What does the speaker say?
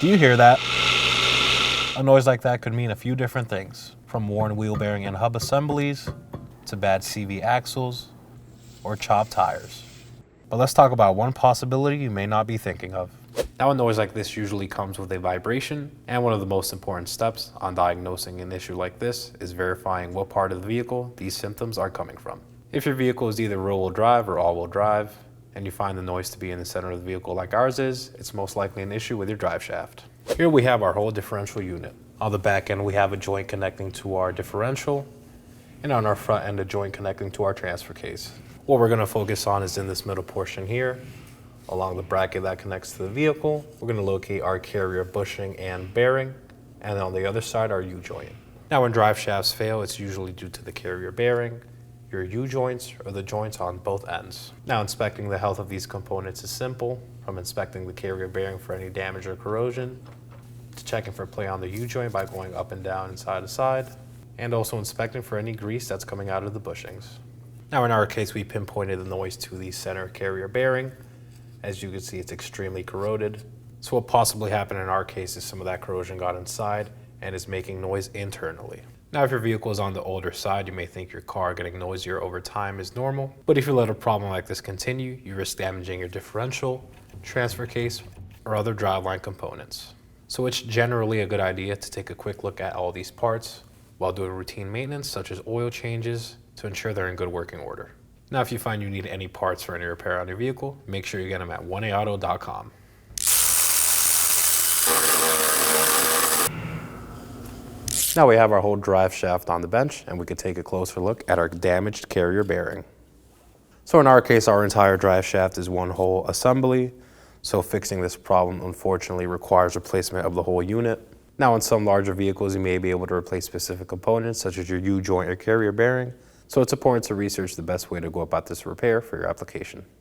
Do you hear that? A noise like that could mean a few different things, from worn wheel bearing and hub assemblies, to bad CV axles, or chopped tires. But let's talk about one possibility you may not be thinking of. Now, a noise like this usually comes with a vibration, and one of the most important steps on diagnosing an issue like this is verifying what part of the vehicle these symptoms are coming from. If your vehicle is either rear-wheel drive or all-wheel drive, and you find the noise to be in the center of the vehicle like ours is, it's most likely an issue with your drive shaft. Here we have our whole differential unit. On the back end we have a joint connecting to our differential, and on our front end a joint connecting to our transfer case. What we're going to focus on is in this middle portion here, along the bracket that connects to the vehicle. We're going to locate our carrier bushing and bearing, and on the other side our U-joint. Now when drive shafts fail, it's usually due to the carrier bearing, your U-joints, or the joints on both ends. Now inspecting the health of these components is simple, from inspecting the carrier bearing for any damage or corrosion, to checking for play on the U-joint by going up and down and side to side, and also inspecting for any grease that's coming out of the bushings. Now in our case, we pinpointed the noise to the center carrier bearing. As you can see, it's extremely corroded. So what possibly happened in our case is some of that corrosion got inside and is making noise internally. Now, if your vehicle is on the older side, you may think your car getting noisier over time is normal. But if you let a problem like this continue, you risk damaging your differential, transfer case, or other driveline components. So it's generally a good idea to take a quick look at all these parts while doing routine maintenance, such as oil changes, to ensure they're in good working order. Now, if you find you need any parts for any repair on your vehicle, make sure you get them at 1aauto.com. Now we have our whole drive shaft on the bench, and we could take a closer look at our damaged carrier bearing. So in our case, our entire drive shaft is one whole assembly, so fixing this problem unfortunately requires replacement of the whole unit. Now in some larger vehicles, you may be able to replace specific components such as your U-joint or carrier bearing, so it's important to research the best way to go about this repair for your application.